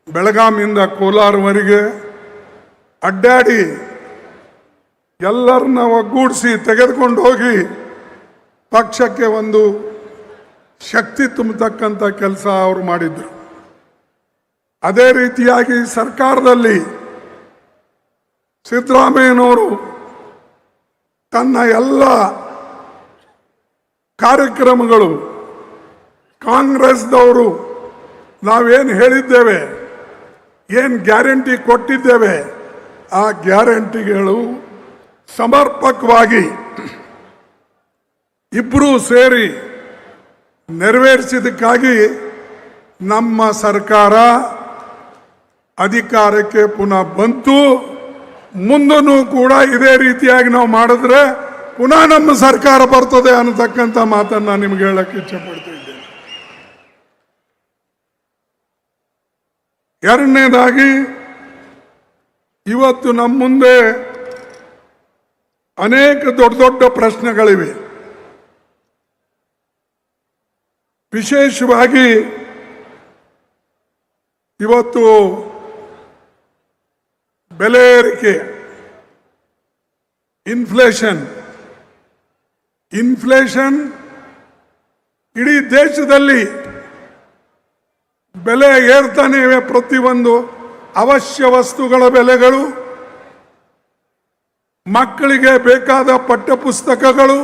ಬೆಳಗಾವಿಯಿಂದ ಕೋಲಾರವರೆಗೆ ಅಡ್ಡಾಡಿ ಎಲ್ಲರನ್ನ ಒಗ್ಗೂಡಿಸಿ ತೆಗೆದುಕೊಂಡು ಹೋಗಿ ಪಕ್ಷಕ್ಕೆ ಒಂದು ಶಕ್ತಿ ತುಂಬತಕ್ಕಂಥ ಕೆಲಸ ಅವರು ಮಾಡಿದ್ರು. ಅದೇ ರೀತಿಯಾಗಿ ಸರ್ಕಾರದಲ್ಲಿ ಸಿದ್ದರಾಮಯ್ಯನವರು ತನ್ನ ಎಲ್ಲ ಕಾರ್ಯಕ್ರಮಗಳು ಕಾಂಗ್ರೆಸ್ದವರು ನಾವೇನು ಹೇಳಿದ್ದೇವೆ, ಏನು ಗ್ಯಾರಂಟಿ ಕೊಟ್ಟಿದ್ದೇವೆ, ಆ ಗ್ಯಾರಂಟಿಗಳು ಸಮರ್ಪಕವಾಗಿ ಇಬ್ಬರೂ ಸೇರಿ ನೆರವೇರಿಸಿದ್ದಕ್ಕಾಗಿ ನಮ್ಮ ಸರ್ಕಾರ ಅಧಿಕಾರಕ್ಕೆ ಪುನಃ ಬಂತು. ಮುಂದೂ ಕೂಡ ಇದೇ ರೀತಿಯಾಗಿ ನಾವು ಮಾಡಿದ್ರೆ ಪುನಃ ನಮ್ಮ ಸರ್ಕಾರ ಬರ್ತದೆ ಅನ್ನತಕ್ಕಂಥ ಮಾತನ್ನು ನಾನು ನಿಮ್ಗೆ ಹೇಳಕ್ಕೆ ಇಚ್ಛೆ ಪಡ್ತಿದ್ದೇನೆ. ಎರಡನೇದಾಗಿ, ಇವತ್ತು ನಮ್ಮ ಮುಂದೆ ಅನೇಕ ದೊಡ್ಡ ದೊಡ್ಡ ಪ್ರಶ್ನೆಗಳಿವೆ. ವಿಶೇಷವಾಗಿ ಇವತ್ತು ಬೆಲೆ ಏರಿಕೆ, ಇನ್ಫ್ಲೇಷನ್ ಇಡೀ ದೇಶದಲ್ಲಿ ಬೆಲೆ ಏರ್ತಾನೆ ಇವೆ. ಪ್ರತಿಯೊಂದು ಅವಶ್ಯ ವಸ್ತುಗಳ ಬೆಲೆಗಳು, ಮಕ್ಕಳಿಗೆ ಬೇಕಾದ ಪಠ್ಯಪುಸ್ತಕಗಳು,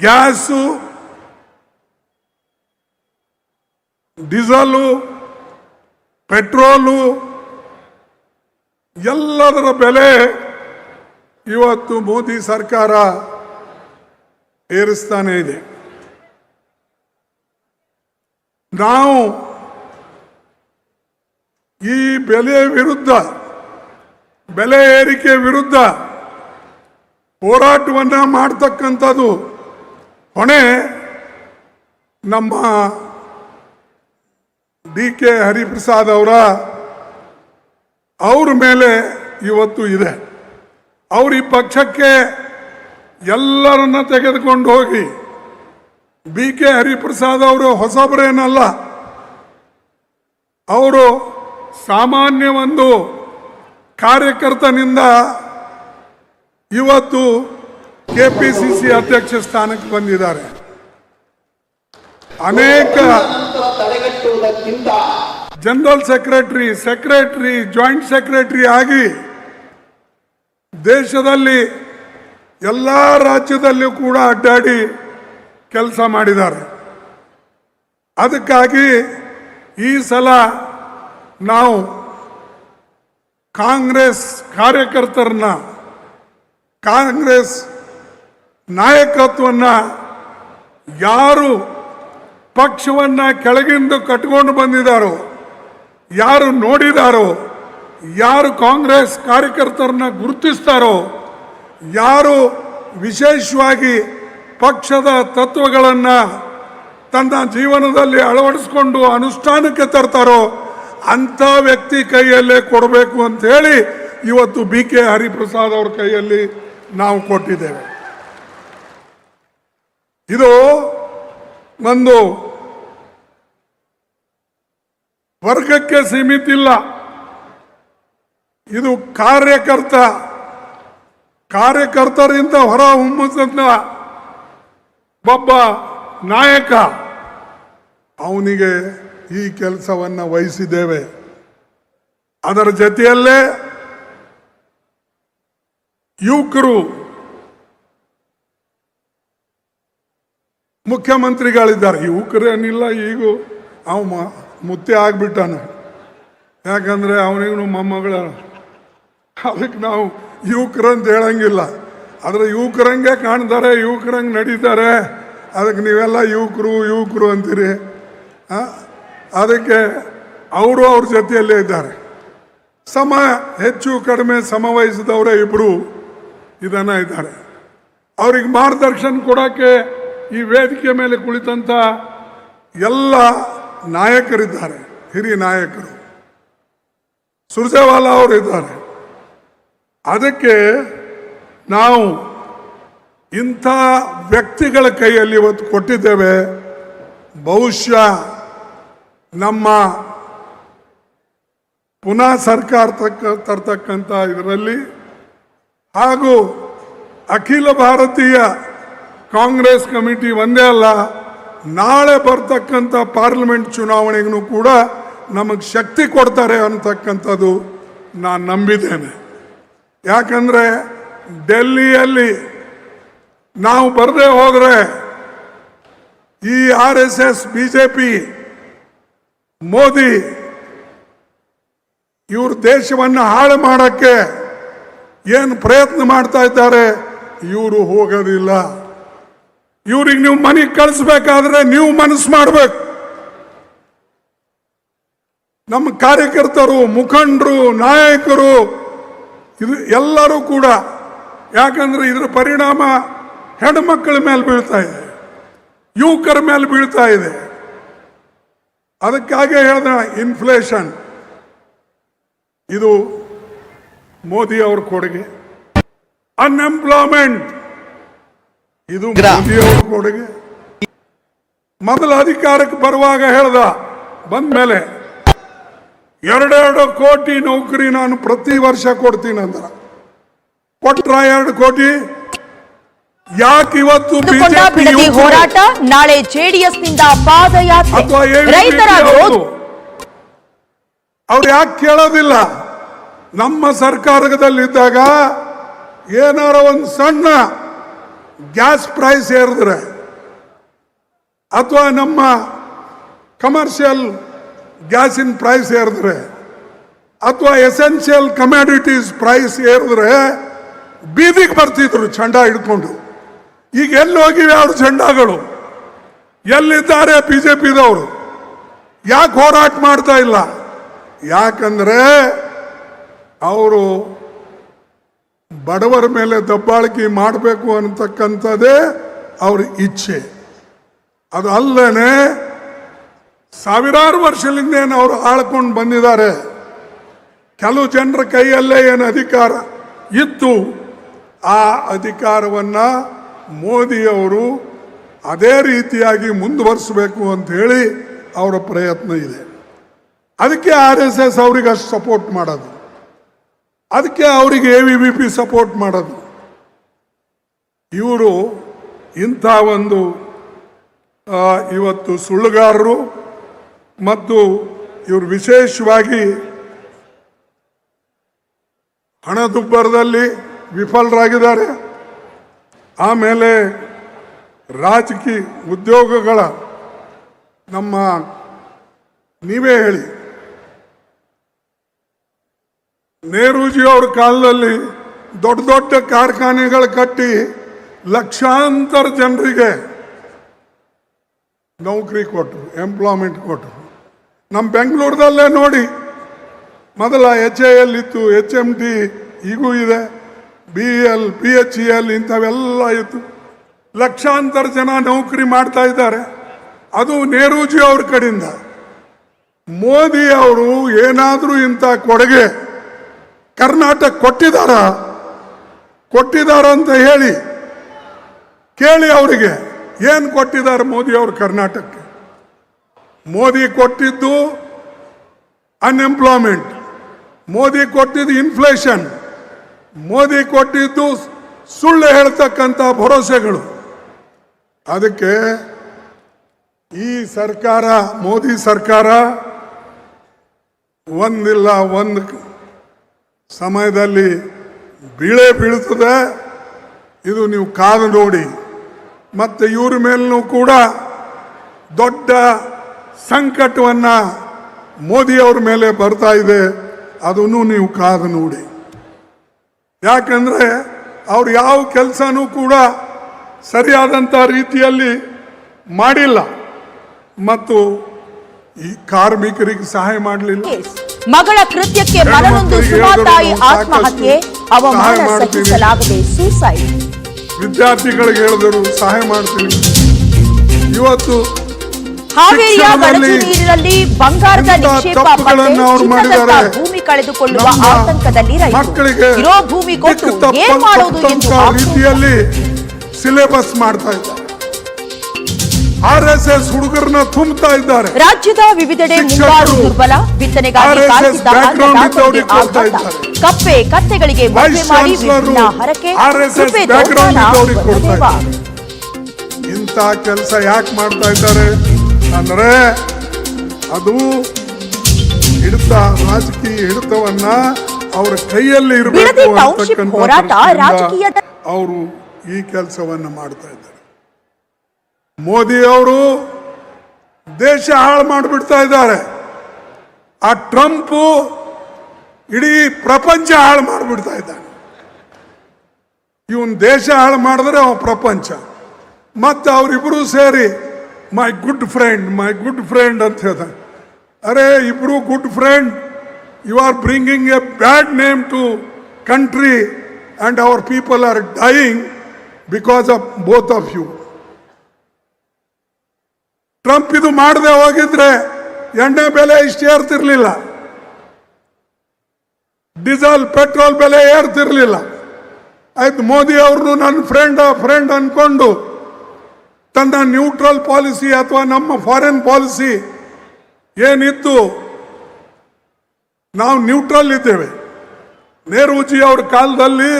ಗ್ಯಾಸು, ಡೀಸೆಲು, ಪೆಟ್ರೋಲು ಎಲ್ಲದರ ಬೆಲೆ ಇವತ್ತು ಮೋದಿ ಸರ್ಕಾರ ಏರಿಸ್ತಾನೆ ಇದೆ. ನಾವು ಈ ಬೆಲೆ ಏರಿಕೆ ವಿರುದ್ಧ ಹೋರಾಟವನ್ನು ಮಾಡ್ತಕ್ಕಂಥದ್ದು ಹೊಣೆ ನಮ್ಮ DK ಹರಿಪ್ರಸಾದ್ ಅವ್ರ ಮೇಲೆ ಇವತ್ತು ಇದೆ. ಅವರು ಈ ಪಕ್ಷಕ್ಕೆ ಎಲ್ಲರನ್ನ ತೆಗೆದುಕೊಂಡು ಹೋಗಿ, BK ಹರಿಪ್ರಸಾದ್ ಅವರು ಹೊಸಬರೇನಲ್ಲ, ಅವರು ಸಾಮಾನ್ಯ ಒಂದು ಕಾರ್ಯಕರ್ತನಿಂದ ಇವತ್ತು KPCC ಅಧ್ಯಕ್ಷ ಸ್ಥಾನಕ್ಕೆ ಬಂದಿದ್ದಾರೆ. ಅನೇಕ ಜನರಲ್ ಸೆಕ್ರೆಟರಿ, ಜಾಯಿಂಟ್ ಸೆಕ್ರೆಟರಿ ಆಗಿ ದೇಶದಲ್ಲಿ ಎಲ್ಲ ರಾಜ್ಯದಲ್ಲೂ ಕೂಡ ಅಡ್ಡಾಡಿ ಕೆಲಸ ಮಾಡಿದ್ದಾರೆ. ಅದಕ್ಕಾಗಿ ಈ ಸಲ ನಾವು ಕಾಂಗ್ರೆಸ್ ಕಾರ್ಯಕರ್ತರನ್ನ, ಕಾಂಗ್ರೆಸ್ ನಾಯಕತ್ವವನ್ನು ಯಾರು ಪಕ್ಷವನ್ನು ಕೆಳಗಿಂದ ಕಟ್ಕೊಂಡು ಬಂದಿದ್ದಾರೋ, ಯಾರು ನೋಡಿದಾರೋ, ಯಾರು ಕಾಂಗ್ರೆಸ್ ಕಾರ್ಯಕರ್ತರನ್ನ ಗುರುತಿಸ್ತಾರೋ, ಯಾರು ವಿಶೇಷವಾಗಿ ಪಕ್ಷದ ತತ್ವಗಳನ್ನು ತನ್ನ ಜೀವನದಲ್ಲಿ ಅಳವಡಿಸ್ಕೊಂಡು ಅನುಷ್ಠಾನಕ್ಕೆ ತರ್ತಾರೋ ಅಂಥ ವ್ಯಕ್ತಿ ಕೈಯಲ್ಲೇ ಕೊಡಬೇಕು ಅಂತ ಹೇಳಿ ಇವತ್ತು BK ಹರಿಪ್ರಸಾದ್ ಅವ್ರ ಕೈಯಲ್ಲಿ ನಾವು ಕೊಟ್ಟಿದ್ದೇವೆ. ಇದು ಒಂದು ವರ್ಗಕ್ಕೆ ಸೀಮಿತ ಇಲ್ಲ, ಇದು ಕಾರ್ಯಕರ್ತರಿಂದ ಹೊರ ಹೊಮ್ಮುತ್ತ ಒಬ್ಬ ನಾಯಕ, ಅವನಿಗೆ ಈ ಕೆಲಸವನ್ನು ವಹಿಸಿದ್ದೇವೆ. ಅದರ ಜೊತೆಯಲ್ಲೇ ಯುವಕರು ಮುಖ್ಯಮಂತ್ರಿಗಳಿದ್ದಾರೆ. ಯುವಕರೇನಿಲ್ಲ, ಈಗ ಅವ ಮುತ್ತೆ ಆಗ್ಬಿಟ್ಟಾನ, ಯಾಕಂದ್ರೆ ಅವನಿಗೂ ಮೊಮ್ಮಗಳ. ಅದಕ್ಕೆ ನಾವು ಯುವಕರಂತ ಹೇಳಂಗಿಲ್ಲ, ಆದರೆ ಯುವಕರಂಗೆ ಕಾಣ್ತಾರೆ, ಯುವಕರಂಗೆ ನಡೀತಾರೆ. ಅದಕ್ಕೆ ನೀವೆಲ್ಲ ಯುವಕರು ಅಂತೀರಿ. ಅದಕ್ಕೆ ಅವರು ಅವ್ರ ಜೊತೆಯಲ್ಲೇ ಇದ್ದಾರೆ. ಹೆಚ್ಚು ಕಡಿಮೆ ಸಮವಯಸ್ಸಿದವರೇ ಇಬ್ಬರು ಇದನ್ನ ಇದ್ದಾರೆ. ಅವ್ರಿಗೆ ಮಾರ್ಗದರ್ಶನ ಕೊಡೋಕ್ಕೆ ಈ ವೇದಿಕೆ ಮೇಲೆ ಕುಳಿತಂಥ ಎಲ್ಲ ನಾಯಕರಿದ್ದಾರೆ, ಹಿರಿಯ ನಾಯಕರು. ಸುರ್ಜೇವಾಲಾ ಅವರು ಇದ್ದಾರೆ. ಅದಕ್ಕೆ ನಾವು ಇಂಥ ವ್ಯಕ್ತಿಗಳ ಕೈಯಲ್ಲಿ ಇವತ್ತು ಕೊಟ್ಟಿದ್ದೇವೆ. ಬಹುಶಃ ನಮ್ಮ ಪುನಃ ಸರ್ಕಾರ ತರ್ತಕ್ಕಂಥ ಇದರಲ್ಲಿ ಹಾಗೂ ಅಖಿಲ ಭಾರತೀಯ ಕಾಂಗ್ರೆಸ್ ಕಮಿಟಿ ಒಂದೇ ಅಲ್ಲ, ನಾಳೆ ಬರ್ತಕ್ಕಂಥ ಪಾರ್ಲಿಮೆಂಟ್ ಚುನಾವಣೆಗೂ ಕೂಡ ನಮಗೆ ಶಕ್ತಿ ಕೊಡ್ತಾರೆ ಅಂತಕ್ಕಂಥದ್ದು ನಾನು ನಂಬಿದ್ದೇನೆ. ಯಾಕಂದರೆ ಡೆಲ್ಲಿಯಲ್ಲಿ ನಾವು ಬರದೇ ಹೋದರೆ ಈ RSS BJP ಮೋದಿ ಇವರು ದೇಶವನ್ನು ಹಾಳು ಮಾಡೋಕ್ಕೆ ಏನು ಪ್ರಯತ್ನ ಮಾಡ್ತಾ ಇದ್ದಾರೆ, ಇವರು ಹೋಗೋದಿಲ್ಲ. ಇವ್ರಿಗೆ ನೀವು ಮನೆಗೆ ಕಳಿಸ್ಬೇಕಾದ್ರೆ ನೀವು ಮನಸ್ಸು ಮಾಡಬೇಕು. ನಮ್ಮ ಕಾರ್ಯಕರ್ತರು, ಮುಖಂಡರು, ನಾಯಕರು ಇದು ಎಲ್ಲರೂ ಕೂಡ, ಯಾಕಂದ್ರೆ ಇದರ ಪರಿಣಾಮ ಹೆಣ್ಮಕ್ಕಳ ಮೇಲೆ ಬೀಳ್ತಾ ಇದೆ, ಯುವಕರ ಮೇಲೆ ಬೀಳ್ತಾ ಇದೆ. ಅದಕ್ಕಾಗಿ ಹೇಳಿದ ಇನ್ಫ್ಲೇಷನ್ ಇದು ಮೋದಿ ಅವ್ರ ಕೊಡುಗೆ. ಅನ್ಎಂಪ್ಲಾಯ್ಮೆಂಟ್ ಇದು ಮೋದಿ ಅವ್ರ ಕೊಡುಗೆ. ಮೊದಲ ಅಧಿಕಾರಕ್ಕೆ ಬರುವಾಗ ಹೇಳ್ದ, ಬಂದ ಮೇಲೆ 2 ಕೋಟಿ ನೌಕರಿ ನಾನು ಪ್ರತಿ ವರ್ಷ ಕೊಡ್ತೀನಿ ಅಂದ್ರ ಕೊಟ್ರ 2 ಕೋಟಿ. ಯಾಕೆ ಇವತ್ತು ಬಿಡದಿ ಹೋರಾಟ, ನಾಳೆ ಜೆಡಿಎಸ್ ನಿಂದ ಪಾದಯಾತ್ರೆ, ರೈತರ ಅವ್ರು ಯಾಕೆ ಕೇಳೋದಿಲ್ಲ? ನಮ್ಮ ಸರ್ಕಾರದಲ್ಲಿದ್ದಾಗ ಏನಾರ ಒಂದು ಸಣ್ಣ ಗ್ಯಾಸ್ ಪ್ರೈಸ್ ಏರಿದ್ರೆ ಅಥವಾ ನಮ್ಮ ಕಮರ್ಷಿಯಲ್ ಗ್ಯಾಸಿನ ಪ್ರೈಸ್ ಏರಿದ್ರೆ ಅಥವಾ ಎಸೆನ್ಷಿಯಲ್ ಕಮ್ಯಾಡಿಟೀಸ್ ಪ್ರೈಸ್ ಏರಿದ್ರೆ ಬೀದಿಗೆ ಬರ್ತಿದ್ರು ಚಂಡ ಹಿಡ್ಕೊಂಡು. ಈಗ ಎಲ್ಲಿ ಹೋಗಿವೆ ಅವ್ರ ಚಂಡಗಳು? ಎಲ್ಲಿದ್ದಾರೆ BJPದವರು? ಯಾಕೆ ಹೋರಾಟ ಮಾಡ್ತಾ ಇಲ್ಲ? ಯಾಕಂದ್ರೆ ಅವರು ಬಡವರ ಮೇಲೆ ದಬ್ಬಾಳಿಕೆ ಮಾಡಬೇಕು ಅನ್ನತಕ್ಕಂಥದ್ದೇ ಅವ್ರ ಇಚ್ಛೆ. ಅದು ಅಲ್ಲದೆ ಸಾವಿರಾರು ವರ್ಷದಿಂದ ಏನು ಅವರು ಆಳ್ಕೊಂಡು ಬಂದಿದ್ದಾರೆ. ಕೆಲವು ಜನರ ಕೈಯಲ್ಲೇ ಏನು ಅಧಿಕಾರ ಇತ್ತು, ಆ ಅಧಿಕಾರವನ್ನು ಮೋದಿಯವರು ಅದೇ ರೀತಿಯಾಗಿ ಮುಂದುವರಿಸಬೇಕು ಅಂತ ಹೇಳಿ ಅವರ ಪ್ರಯತ್ನ ಇದೆ. ಅದಕ್ಕೆ RSS ಅವರಿಗೆ ಅಷ್ಟು ಸಪೋರ್ಟ್ ಮಾಡೋದು, ಅದಕ್ಕೆ ಅವರಿಗೆ AVP ಸಪೋರ್ಟ್ ಮಾಡೋದು. ಇವರು ಇಂಥ ಒಂದು ಇವತ್ತು ಸುಳ್ಳುಗಾರರು ಮತ್ತು ಇವರು ವಿಶೇಷವಾಗಿ ಹಣದುಬ್ಬರದಲ್ಲಿ ವಿಫಲರಾಗಿದ್ದಾರೆ. ಆಮೇಲೆ ರಾಜಕೀಯ ಉದ್ಯೋಗಗಳ ನಮ್ಮ ನೀವೇ ಹೇಳಿ, ನೆಹರೂಜಿ ಅವ್ರ ಕಾಲದಲ್ಲಿ ದೊಡ್ಡ ದೊಡ್ಡ ಕಾರ್ಖಾನೆಗಳು ಕಟ್ಟಿ ಲಕ್ಷಾಂತರ ಜನರಿಗೆ ನೌಕರಿ ಕೊಟ್ಟರು, ಎಂಪ್ಲಾಯ್ಮೆಂಟ್ ಕೊಟ್ಟರು. ನಮ್ಮ ಬೆಂಗಳೂರದಲ್ಲೇ ನೋಡಿ, ಮೊದಲ HAL ಇತ್ತು, HMT ಈಗೂ ಇದೆ, BEL, PHEL ಇಂಥವೆಲ್ಲ ಇತ್ತು. ಲಕ್ಷಾಂತರ ಜನ ನೌಕರಿ ಮಾಡ್ತಾ ಇದ್ದಾರೆ. ಅದು ನೆಹರೂಜಿ ಅವ್ರ ಕಡೆಯಿಂದ. ಮೋದಿ ಅವರು ಏನಾದರೂ ಇಂಥ ಕೊಡುಗೆ ಕರ್ನಾಟಕ ಕೊಟ್ಟಿದಾರ ಅಂತ ಹೇಳಿ ಕೇಳಿ ಅವರಿಗೆ ಏನು ಕೊಟ್ಟಿದ್ದಾರೆ ಮೋದಿ ಅವರು ಕರ್ನಾಟಕಕ್ಕೆ. ಮೋದಿ ಕೊಟ್ಟಿದ್ದು ಅನ್ಎಂಪ್ಲಾಯ್ಮೆಂಟ್, ಮೋದಿ ಕೊಟ್ಟಿದ್ದು ಇನ್ಫ್ಲೇಷನ್, ಮೋದಿ ಕೊಟ್ಟಿದ್ದು ಸುಳ್ಳು ಹೇಳ್ತಕ್ಕಂಥ ಭರವಸೆಗಳು. ಅದಕ್ಕೆ ಈ ಸರ್ಕಾರ, ಮೋದಿ ಸರ್ಕಾರ ಒಂದಿಲ್ಲ ಒಂದು ಸಮಯದಲ್ಲಿ ಬೀಳ್ತದೆ. ಇದು ನೀವು ಕಾದು ನೋಡಿ. ಮತ್ತು ಇವ್ರ ಮೇಲೂ ಕೂಡ ದೊಡ್ಡ ಸಂಕಟವನ್ನು ಮೋದಿಯವ್ರ ಮೇಲೆ ಬರ್ತಾ ಇದೆ. ಅದನ್ನು ನೀವು ಕಾದು ನೋಡಿ. ಯಾಕಂದರೆ ಅವ್ರು ಯಾವ ಕೆಲಸನೂ ಕೂಡ ಸರಿಯಾದಂಥ ರೀತಿಯಲ್ಲಿ ಮಾಡಿಲ್ಲ ಮತ್ತು ಈ ಕಾರ್ಮಿಕರಿಗೆ ಸಹಾಯ ಮಾಡಲಿಲ್ಲ. ಮಗಳ ಕೃತ್ಯಕ್ಕೆ ಮನನೊಂದು ಸುಮಾತಾಯಿ ಆತ್ಮಹತ್ಯೆ, ಅವಮಾನ ಸಹಿಸಲಾಗದೆ ಸೂಸೈಡ್. ವಿದ್ಯಾರ್ಥಿಗಳಿಗೆ ಹೇಳಿದರು ಸಹಾಯ ಮಾಡ್ತೀನಿ. ಇವತ್ತು ಹಾವೇರಿಯ ಗಡಚು ನೀರಿನಲ್ಲಿ ಬಂಗಾರದ ನಿಕ್ಷೇಪ ಭೂಮಿ ಕಳೆದುಕೊಳ್ಳುವ ಆತಂಕದಲ್ಲಿ ಇರೋ ಭೂಮಿ ಕೊಟ್ಟು ಏನ್ ಮಾಡೋದು ಎಂದು ರೀತಿಯಲ್ಲಿ ಸಿಲೆಬಸ್ ಮಾಡ್ತಾ ಇದ್ದಾರೆ. RSS ಹುಡುಗರನ್ನ ತುಂಬುತ್ತಾ ಇದ್ದಾರೆ. ರಾಜ್ಯದ ವಿವಿಧೆಡೆ ಮುಂಗಾರು ದುರ್ಬಲ, ಬಿತ್ತನೆಗಾಗಿ ಕಾಯ್ದಿದ್ದ ಅನ್ನದಾತರಿಗೆ ಆಘಾತ. ಕಪ್ಪೆ ಕತ್ತೆಗಳಿಗೆ ಮದುವೆ ಮಾಡಿ ವಿಭಿನ್ನ ಹರಕೆ, ಕೃಪೆ ತೋರ್ಪಾಲ ದೇವ. ಇಂಥ ಕೆಲಸ ಯಾಕೆ ಮಾಡ್ತಾ ಇದ್ದಾರೆ ಅಂದ್ರೆ ಅದು ಹಿಡಿತ, ರಾಜಕೀಯ ಹಿಡಿತವನ್ನ ಅವರ ಕೈಯಲ್ಲಿ ಇರಬೇಕು ಹೋರಾಟ ರಾಜಕೀಯದ ಅವರು ಈ ಕೆಲಸವನ್ನ ಮಾಡ್ತಾ ಇದ್ದಾರೆ. ಮೋದಿ ಅವರು ದೇಶ ಹಾಳು ಮಾಡಿಬಿಡ್ತಾ ಇದ್ದಾರೆ. ಆ ಟ್ರಂಪ್ ಇಡೀ ಪ್ರಪಂಚ ಹಾಳು ಮಾಡಿಬಿಡ್ತಾ ಇದ್ದಾನೆ. ಇವನ್ ದೇಶ ಹಾಳು ಮಾಡಿದ್ರೆ ಅವ ಪ್ರಪಂಚ. ಮತ್ತೆ ಅವರಿಬ್ರು ಸೇರಿ ಮೈ ಗುಡ್ ಫ್ರೆಂಡ್ ಅಂತ ಹೇಳ್ತಾರೆ. ಅರೆ ಇಬ್ರು good friend, you are bringing a bad name to country and our people are dying because of both of you. Trump ಇದು ಮಾಡದೆ ಹೋಗಿದ್ರೆ ಎಣ್ಣೆ ಬೆಲೆ ಇಷ್ಟು ಏರ್ತಿರ್ಲಿಲ್ಲ, ಡೀಸೆಲ್ ಪೆಟ್ರೋಲ್ ಬೆಲೆ ಏರ್ತಿರ್ಲಿಲ್ಲ. ಆಯ್ತು, ಮೋದಿ ಅವ್ರನ್ನು ನನ್ನ ಫ್ರೆಂಡ್ ಅನ್ಕೊಂಡು ತನ್ನ ನ್ಯೂಟ್ರಲ್ ಪಾಲಿಸಿ ಅಥವಾ ನಮ್ಮ ಫಾರಿನ್ ಪಾಲಿಸಿ ಏನಿತ್ತು, ನಾವು ನ್ಯೂಟ್ರಲ್ ಇದ್ದೇವೆ. ನೆಹರೂಜಿ ಅವ್ರ ಕಾಲದಲ್ಲಿ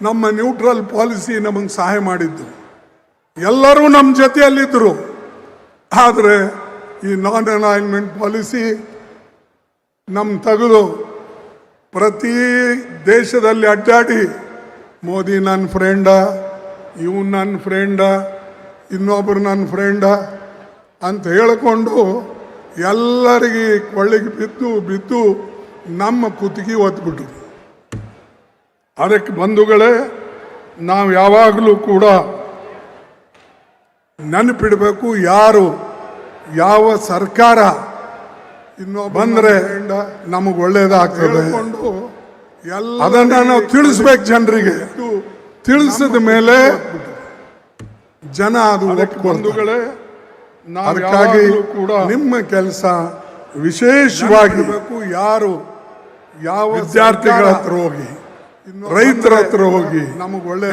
ನಮ್ಮ ನ್ಯೂಟ್ರಲ್ ಪಾಲಿಸಿ ನಮಗೆ ಸಹಾಯ ಮಾಡಿದ್ದು, ಎಲ್ಲರೂ ನಮ್ಮ ಜೊತೆಯಲ್ಲಿದ್ದರು. ಆದರೆ ಈ ನಾನ್ ಅಲೈನ್ಮೆಂಟ್ ಪಾಲಿಸಿ ನಮ್ಮ ತೆಗೆದು ಪ್ರತಿ ದೇಶದಲ್ಲಿ ಅಡ್ಡಾಡಿ ಮೋದಿ ನನ್ನ ಫ್ರೆಂಡ, ಇವನು ನನ್ನ ಫ್ರೆಂಡ, ಇನ್ನೊಬ್ಬರು ನನ್ನ ಫ್ರೆಂಡ ಅಂತ ಹೇಳಿಕೊಂಡು ಎಲ್ಲರಿಗೆ ಕೊಳ್ಳಿಗೆ ಬಿದ್ದು ನಮ್ಮ ಕುತ್ತಿಗೆ ಒತ್ಬಿಟ್ರು. ಅದಕ್ಕೆ ಬಂಧುಗಳೇ, ನಾವು ಯಾವಾಗಲೂ ಕೂಡ ನೆನಪಿಡಬೇಕು, ಯಾವ ಸರ್ಕಾರ ಬಂದರೆ ನಮಗೆ ಒಳ್ಳೇದಾಗ್ತದೆ ಅದನ್ನ ನಾವು ತಿಳಿಸ್ಬೇಕು ಜನರಿಗೆ. ತಿಳಿಸಿದ ಮೇಲೆ ಜನ ಅದು ಬಂಧುಗಳೇ, ಅದಕ್ಕಾಗಿ ಕೂಡ ನಿಮ್ಮ ಕೆಲಸ ವಿಶೇಷವಾಗಿ ಯಾವ ವಿದ್ಯಾರ್ಥಿಗಳ ಹತ್ರ ಹೋಗಿ, ರೈತರ ಹತ್ರ ಹೋಗಿ,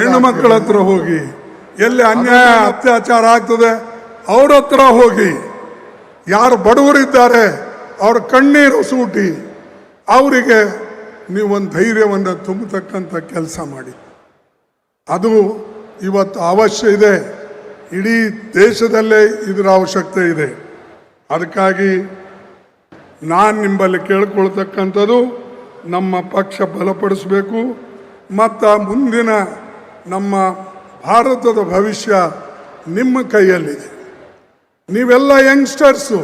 ಹೆಣ್ಣು ಮಕ್ಕಳ ಹತ್ರ ಹೋಗಿ, ಎಲ್ಲಿ ಅನ್ಯಾಯ ಅತ್ಯಾಚಾರ ಆಗ್ತದೆ ಅವ್ರ ಹತ್ರ ಹೋಗಿ, ಯಾರು ಬಡವರಿದ್ದಾರೆ ಅವ್ರ ಕಣ್ಣೀರು ಸೂಟಿ ಅವರಿಗೆ ನೀವೊಂದು ಧೈರ್ಯವನ್ನು ತುಂಬತಕ್ಕಂಥ ಕೆಲಸ ಮಾಡಿ. ಅದು ಇವತ್ತು ಅವಶ್ಯ ಇದೆ. ಇಡೀ ದೇಶದಲ್ಲೇ ಇದರ ಅವಶ್ಯಕತೆ ಇದೆ. ಅದಕ್ಕಾಗಿ ನಾನು ನಿಮ್ಮಲ್ಲಿ ಕೇಳ್ಕೊಳ್ತಕ್ಕಂಥದ್ದು, ನಮ್ಮ ಪಕ್ಷ ಬಲಪಡಿಸಬೇಕು ಮತ್ತು ಮುಂದಿನ ನಮ್ಮ ಭಾರತದ ಭವಿಷ್ಯ ನಿಮ್ಮ ಕೈಯಲ್ಲಿದೆ. ನೀವೆಲ್ಲ ಯಂಗ್ಸ್ಟರ್ಸು,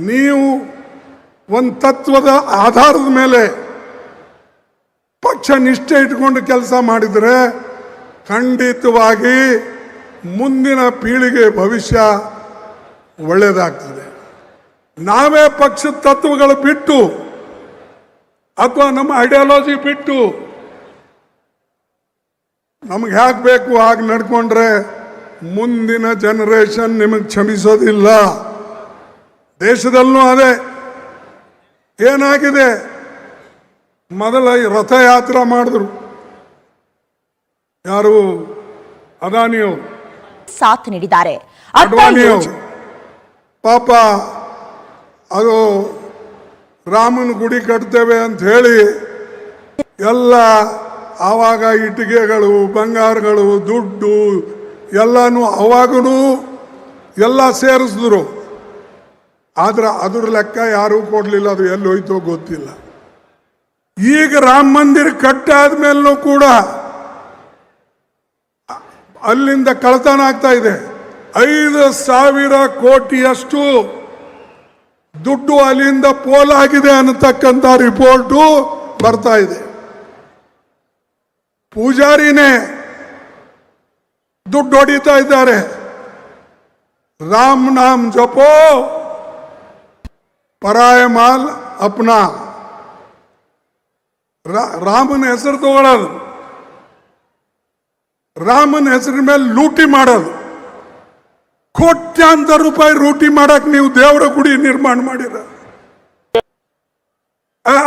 ನೀವು ಒಂದು ತತ್ವದ ಆಧಾರದ ಮೇಲೆ ಪಕ್ಷ ನಿಷ್ಠೆ ಇಟ್ಕೊಂಡು ಕೆಲಸ ಮಾಡಿದರೆ ಖಂಡಿತವಾಗಿ ಮುಂದಿನ ಪೀಳಿಗೆ ಭವಿಷ್ಯ ಒಳ್ಳೆಯದಾಗ್ತದೆ. ನಾವೇ ಪಕ್ಷದ ತತ್ವಗಳು ಬಿಟ್ಟು ಅಥವಾ ನಮ್ಮ ಐಡಿಯಾಲಜಿ ಬಿಟ್ಟು ನಮಗೆ ಹೇಗೆ ಬೇಕು ಹಾಗೆ ನಡ್ಕೊಂಡ್ರೆ ಮುಂದಿನ ಜನರೇಷನ್ ನಿಮಗೆ ಕ್ಷಮಿಸೋದಿಲ್ಲ. ದೇಶದಲ್ಲೂ ಅದೇ ಏನಾಗಿದೆ. ಮೊದಲ ರಥಯಾತ್ರೆ ಮಾಡಿದ್ರು ಯಾರು, ಅದಾನಿಯವರು ಸಾಥ್ ನೀಡಿದ್ದಾರೆ. ಅಡ್ವಾಣಿಯವರು ಪಾಪ ಅದು ರಾಮನ ಗುಡಿ ಕಟ್ತೇವೆ ಅಂತ ಹೇಳಿ ಎಲ್ಲ ಆವಾಗ ಇಟ್ಟಿಗೆಗಳು, ಬಂಗಾರಗಳು, ದುಡ್ಡು ಎಲ್ಲನೂ ಅವಾಗೂ ಎಲ್ಲ ಸೇರಿಸಿದ್ರು. ಆದ್ರೆ ಅದ್ರ ಲೆಕ್ಕ ಯಾರೂ ಕೊಡಲಿಲ್ಲ, ಅದು ಎಲ್ಲಿ ಹೋಯ್ತೋ ಗೊತ್ತಿಲ್ಲ. ಈಗ ರಾಮ ಮಂದಿರ ಕಟ್ಟಾದ್ಮೇಲೂ ಕೂಡ ಅಲ್ಲಿಂದ ಕಳ್ಳತನ ಆಗ್ತಾ ಇದೆ. 5,000 ಕೋಟಿಯಷ್ಟು ದುಡ್ಡು ಅಲ್ಲಿಂದ ಪೋಲಾಗಿದೆ ಅನ್ನತಕ್ಕಂಥ ರಿಪೋರ್ಟು ಬರ್ತಾ ಇದೆ. ಪೂಜಾರಿನೇ ದುಡ್ಡು ಹೊಡಿತಾ ಇದ್ದಾರೆ. ರಾಮ್ ನಾಮ್ ಜಪೋ ಪರಾಯ ಮಾಲ್ ಅಪ್ನಾ. ರಾಮನ ಹೆಸರು ತಗೊಳ್ಳೋದು, ರಾಮನ ಹೆಸರಿನ ಮೇಲೆ ಲೂಟಿ ಮಾಡೋದು. ಕೋಟ್ಯಾಂತರ ರೂಪಾಯಿ ಲೂಟಿ ಮಾಡಕ್ ನೀವು ದೇವರ ಗುಡಿ ನಿರ್ಮಾಣ ಮಾಡಿರ.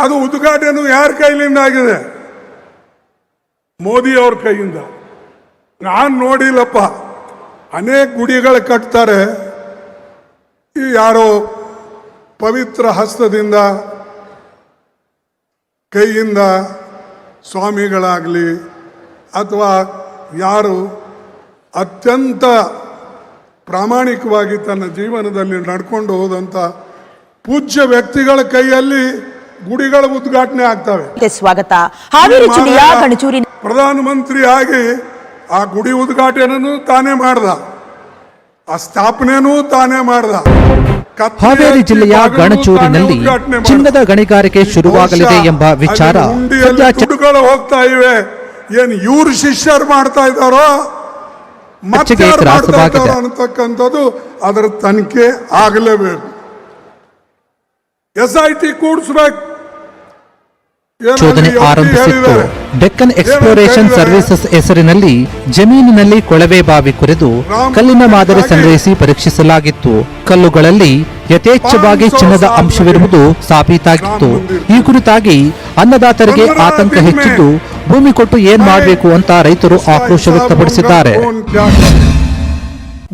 ಅದು ಉದ್ಘಾಟನೆ ಯಾರ ಕೈಲಿಂದ ಆಗಿದೆ? ಮೋದಿ ಅವ್ರ ಕೈಯಿಂದ. ನಾನು ನೋಡಿಲ್ಲಪ್ಪ. ಅನೇಕ ಗುಡಿಗಳು ಕಟ್ತಾರೆ. ಈ ಯಾರೋ ಪವಿತ್ರ ಹಸ್ತದಿಂದ ಕೈಯಿಂದ ಸ್ವಾಮಿಗಳಾಗಲಿ ಅಥವಾ ಯಾರು ಅತ್ಯಂತ ಪ್ರಾಮಾಣಿಕವಾಗಿ ತನ್ನ ಜೀವನದಲ್ಲಿ ನಡ್ಕೊಂಡು ಹೋದಂಥ ಪೂಜ್ಯ ವ್ಯಕ್ತಿಗಳ ಕೈಯಲ್ಲಿ ಗುಡಿಗಳ ಉದ್ಘಾಟನೆ ಆಗ್ತವೆ. ಸ್ವಾಗತ. ಹಾವೇರಿ ಜಿಲ್ಲೆಯ ಗಣಚೂರಿನ ಪ್ರಧಾನಮಂತ್ರಿ ಆಗಿ ಆ ಗುಡಿ ಉದ್ಘಾಟನೆನೂ ತಾನೇ ಮಾಡ್ದ, ಆ ಸ್ಥಾಪನೆನೂ ತಾನೇ ಮಾಡ್ದ. ಹಾವೇರಿ ಜಿಲ್ಲೆಯ ಗಣಚೂರಿನಲ್ಲಿ ಚಿನ್ನದ ಗಣಿಗಾರಿಕೆ ಶುರುವಾಗಲಿದೆ ಎಂಬ ವಿಚಾರ ದುಡ್ಡುಗಳು ಹೋಗ್ತಾ ಇವೆ. ಏನು ಇವ್ರ ಶಿಷ್ಯರು ಮಾಡ್ತಾ ಇದ್ದಾರೋ ಮತ್ತೆ ಅನ್ನತಕ್ಕಂಥದ್ದು ಅದರ ತನಿಖೆ ಆಗಲೇಬೇಕು. SIT ಕೂಡಿಸ್ಬೇಕು. ಶೋಧನೆ ಆರಂಭಿಸಿತ್ತು. ಡೆಕ್ಕನ್ ಎಕ್ಸ್ಪ್ಲೋರೇಷನ್ ಸರ್ವಿಸಸ್ ಹೆಸರಿನಲ್ಲಿ ಜಮೀನಿನಲ್ಲಿ ಕೊಳವೆ ಬಾವಿ ಕೊರೆದು ಕಲ್ಲಿನ ಮಾದರಿ ಸಂಗ್ರಹಿಸಿ ಪರೀಕ್ಷಿಸಲಾಗಿತ್ತು. ಕಲ್ಲುಗಳಲ್ಲಿ ಯಥೇಚ್ಛವಾಗಿ ಚಿನ್ನದ ಅಂಶವಿರುವುದು ಸಾಬೀತಾಗಿತ್ತು. ಈ ಕುರಿತಾಗಿ ಅನ್ನದಾತರಿಗೆ ಆತಂಕ ಹೆಚ್ಚಿದ್ದು, ಭೂಮಿ ಕೊಟ್ಟು ಏನ್ ಮಾಡಬೇಕು ಅಂತ ರೈತರು ಆಕ್ರೋಶ ವ್ಯಕ್ತಪಡಿಸಿದ್ದಾರೆ.